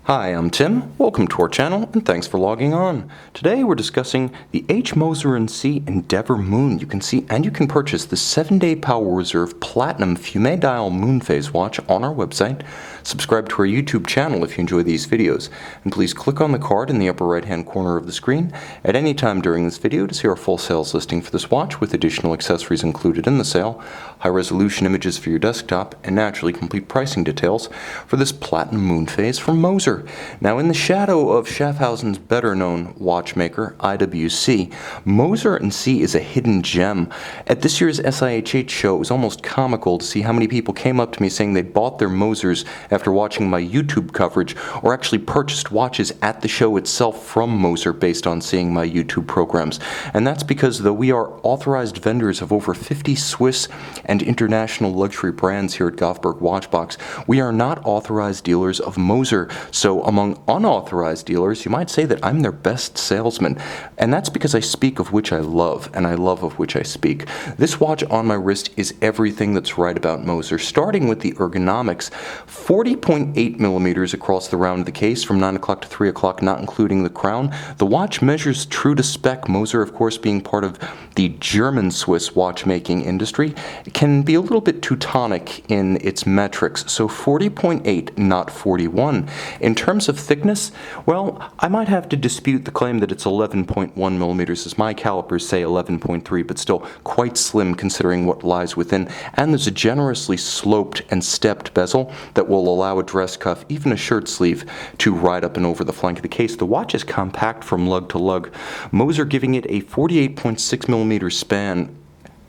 Hi, I'm Tim. Welcome to our channel, and thanks for logging on. Today we're discussing the Moser Cie Endeavour Moon. You can purchase the 7-day Power Reserve Platinum Fume Dial Moon Phase Watch on our website. Subscribe to our YouTube channel if you enjoy these videos, and please click on the card in the upper right-hand corner of the screen at any time during this video to see our full sales listing for this watch with additional accessories included in the sale, high-resolution images for your desktop, and naturally complete pricing details for this Platinum Moon Phase from Moser. Now, in the shadow of Schaffhausen's better-known watchmaker, IWC, Moser Cie is a hidden gem. At this year's SIHH show, it was almost comical to see how many people came up to me saying they bought their Mosers after watching my YouTube coverage, or actually purchased watches at the show itself from Moser based on seeing my YouTube programs. And that's because, though we are authorized vendors of over 50 Swiss and international luxury brands here at Goffberg Watchbox, we are not authorized dealers of Moser. So among unauthorized dealers, you might say that I'm their best salesman. And that's because I speak of which I love, and I love of which I speak. This watch on my wrist is everything that's right about Moser, starting with the ergonomics. 40.8 millimeters across the round of the case from 9 o'clock to 3 o'clock, not including the crown. The watch measures true to spec. Moser, of course, being part of the German-Swiss watchmaking industry, can be a little bit Teutonic in its metrics, so 40.8, not 41. In terms of thickness, well, I might have to dispute the claim that it's 11.1 millimeters, as my calipers say 11.3, but still quite slim considering what lies within. And there's a generously sloped and stepped bezel that will allow a dress cuff, even a shirt sleeve, to ride up and over the flank of the case. The watch is compact from lug to lug, Moser giving it a 48.6 millimeter span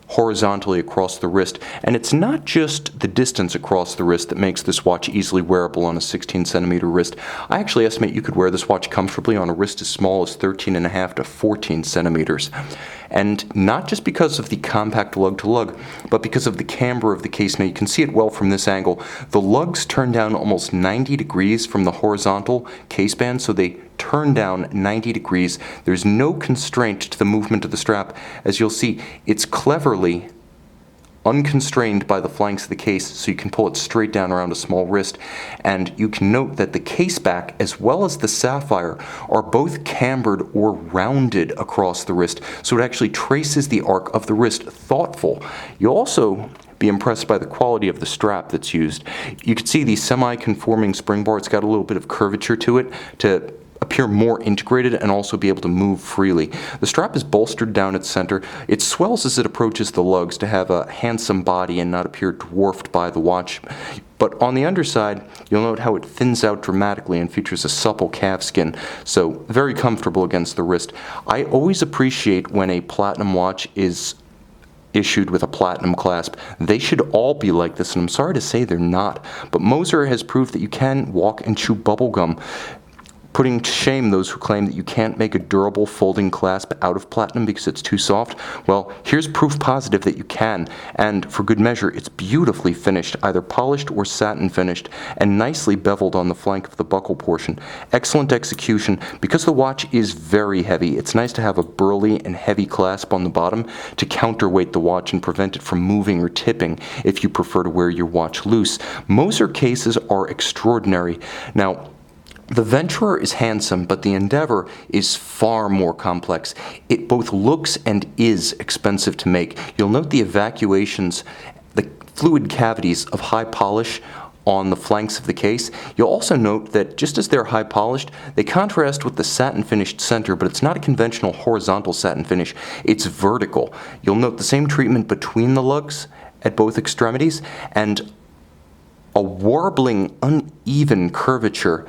horizontally across the wrist. And it's not just the distance across the wrist that makes this watch easily wearable on a 16 centimeter wrist. I actually estimate you could wear this watch comfortably on a wrist as small as 13.5 to 14 centimeters. And not just because of the compact lug-to-lug, but because of the camber of the case. Now you can see it well from this angle. The lugs turn down almost 90 degrees from the horizontal case band, so they turn down 90 degrees. There's no constraint to the movement of the strap. As you'll see, it's cleverly unconstrained by the flanks of the case, so you can pull it straight down around a small wrist. And you can note that the case back as well as the sapphire are both cambered or rounded across the wrist, so it actually traces the arc of the wrist. Thoughtful. You'll also be impressed by the quality of the strap that's used. You can see the semi-conforming spring bar. It's got a little bit of curvature to it to appear more integrated and also be able to move freely. The strap is bolstered down its center. It swells as it approaches the lugs to have a handsome body and not appear dwarfed by the watch. But on the underside, you'll note how it thins out dramatically and features a supple calf skin, so very comfortable against the wrist. I always appreciate when a platinum watch is issued with a platinum clasp. They should all be like this, and I'm sorry to say they're not. But Moser has proved that you can walk and chew bubblegum, putting to shame those who claim that you can't make a durable folding clasp out of platinum because it's too soft. Well, here's proof positive that you can, and for good measure, it's beautifully finished, either polished or satin finished, and nicely beveled on the flank of the buckle portion. Excellent execution. Because the watch is very heavy, it's nice to have a burly and heavy clasp on the bottom to counterweight the watch and prevent it from moving or tipping if you prefer to wear your watch loose. Moser cases are extraordinary. Now, the Venturer is handsome, but the Endeavour is far more complex. It both looks and is expensive to make. You'll note the evacuations, the fluid cavities of high polish on the flanks of the case. You'll also note that just as they're high polished, they contrast with the satin finished center, but it's not a conventional horizontal satin finish, it's vertical. You'll note the same treatment between the lugs at both extremities, and a warbling, uneven curvature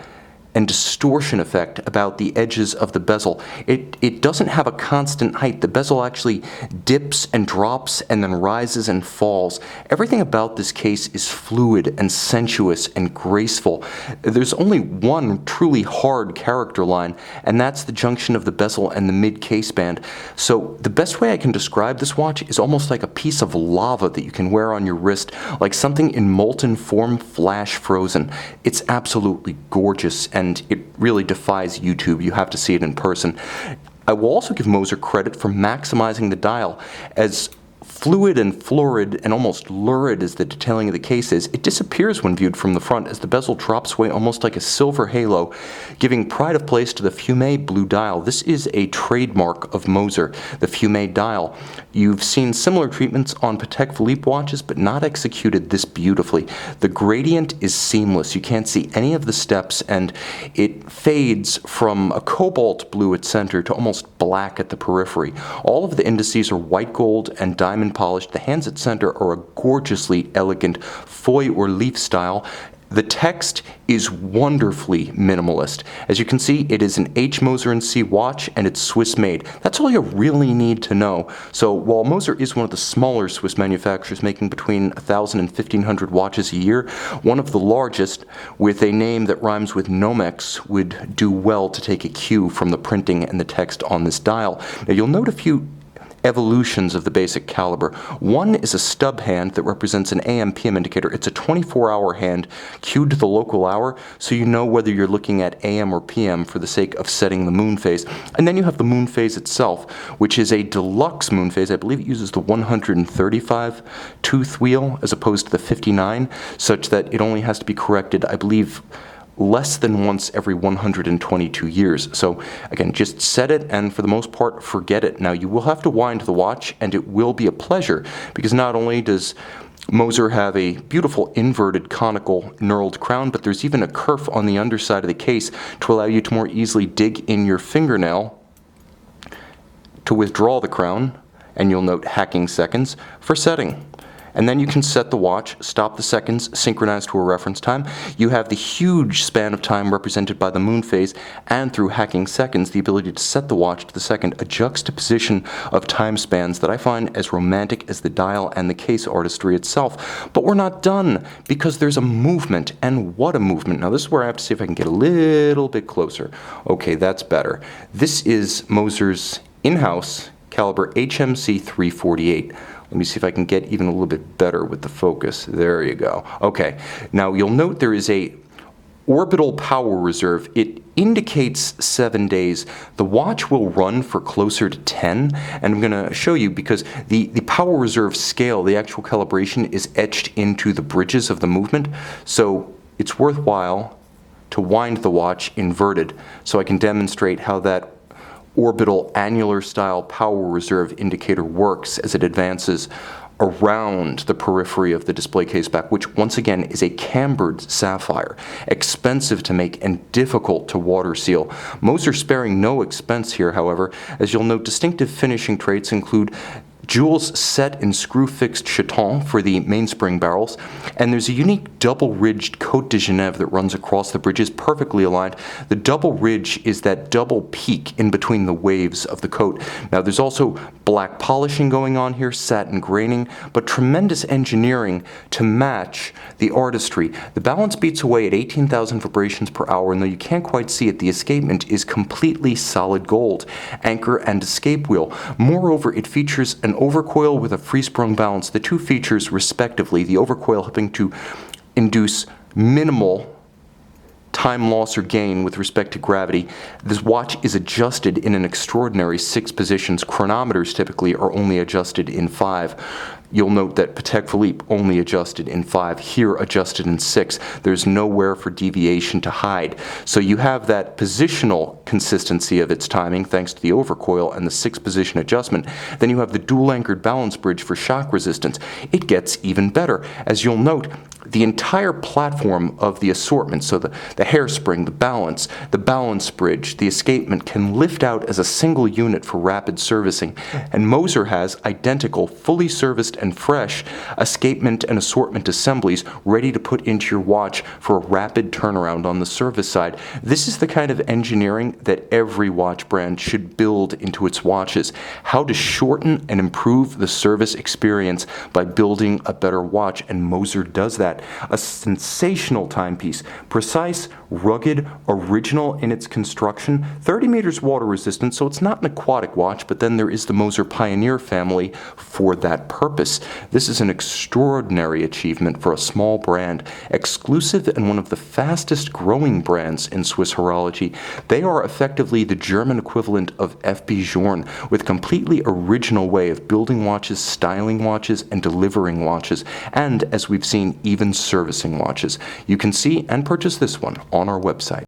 and distortion effect about the edges of the bezel. It doesn't have a constant height. The bezel actually dips and drops and then rises and falls. Everything about this case is fluid and sensuous and graceful. There's only one truly hard character line, and that's the junction of the bezel and the mid-case band. So the best way I can describe this watch is almost like a piece of lava that you can wear on your wrist, like something in molten form, flash frozen. It's absolutely gorgeous, and it really defies YouTube. You have to see it in person. I will also give Moser credit for maximizing the dial, as fluid and florid and almost lurid as the detailing of the case is, it disappears when viewed from the front as the bezel drops away almost like a silver halo, giving pride of place to the fume blue dial. This is a trademark of Moser, the fume dial. You've seen similar treatments on Patek Philippe watches, but not executed this beautifully. The gradient is seamless. You can't see any of the steps, and it fades from a cobalt blue at center to almost black at the periphery. All of the indices are white gold and diamond polished. The hands at center are a gorgeously elegant foil or leaf style. The text is wonderfully minimalist. As you can see, it is an H. Moser Cie watch, and it's Swiss made. That's all you really need to know. So while Moser is one of the smaller Swiss manufacturers, making between 1,000 and 1,500 watches a year, one of the largest, with a name that rhymes with Nomex, would do well to take a cue from the printing and the text on this dial. Now you'll note a few evolutions of the basic caliber. One is a stub hand that represents an AM/PM indicator. It's a 24-hour hand cued to the local hour, so you know whether you're looking at AM or PM for the sake of setting the moon phase. And then you have the moon phase itself, which is a deluxe moon phase. I believe it uses the 135 tooth wheel as opposed to the 59, such that it only has to be corrected, I believe, less than once every 122 years. So again, just set it and for the most part forget it. Now you will have to wind the watch, and it will be a pleasure, because not only does Moser have a beautiful inverted conical knurled crown, but there's even a kerf on the underside of the case to allow you to more easily dig in your fingernail to withdraw the crown, and you'll note hacking seconds for setting. And then you can set the watch, stop the seconds, synchronize to a reference time. You have the huge span of time represented by the moon phase, and through hacking seconds, the ability to set the watch to the second, a juxtaposition of time spans that I find as romantic as the dial and the case artistry itself. But we're not done, because there's a movement, and what a movement. Now this is where I have to see if I can get a little bit closer. Okay, that's better. This is Moser's in-house caliber HMC 348. Let me see if I can get even a little bit better with the focus. There you go. Okay, now you'll note there is a orbital power reserve. It indicates 7 days. The watch will run for closer to 10, and I'm going to show you because the power reserve scale, the actual calibration, is etched into the bridges of the movement, so it's worthwhile to wind the watch inverted so I can demonstrate how that orbital annular style power reserve indicator works as it advances around the periphery of the display case back, which once again is a cambered sapphire, expensive to make and difficult to water seal. Moser sparing no expense here, however. As you'll note, distinctive finishing traits include jewels set in screw-fixed chaton for the mainspring barrels, and there's a unique double-ridged Côte de Genève that runs across the bridges, perfectly aligned. The double ridge is that double peak in between the waves of the coat. Now there's also black polishing going on here, satin graining, but tremendous engineering to match the artistry. The balance beats away at 18,000 vibrations per hour, and though you can't quite see it, the escapement is completely solid gold, anchor and escape wheel. Moreover, it features an overcoil with a free-sprung balance, the two features respectively, the overcoil helping to induce minimal time loss or gain with respect to gravity. This watch is adjusted in an extraordinary 6 positions. Chronometers typically are only adjusted in 5. You'll note that Patek Philippe only adjusted in 5, here adjusted in 6. There's nowhere for deviation to hide. So you have that positional consistency of its timing thanks to the overcoil and the 6-position adjustment. Then you have the dual-anchored balance bridge for shock resistance. It gets even better. As you'll note, the entire platform of the assortment, so the hairspring, the balance bridge, the escapement can lift out as a single unit for rapid servicing. And Moser has identical, fully serviced and fresh escapement and assortment assemblies ready to put into your watch for a rapid turnaround on the service side. This is the kind of engineering that every watch brand should build into its watches. How to shorten and improve the service experience by building a better watch, and Moser does that. get a sensational timepiece, precise, rugged, original in its construction, 30 meters water resistant, so it's not an aquatic watch, but then there is the Moser Pioneer family for that purpose. This is an extraordinary achievement for a small brand, exclusive and one of the fastest growing brands in Swiss horology. They are effectively the German equivalent of F.B. Journe, with completely original way of building watches, styling watches, and delivering watches, and as we've seen, even servicing watches. You can see and purchase this one on our website.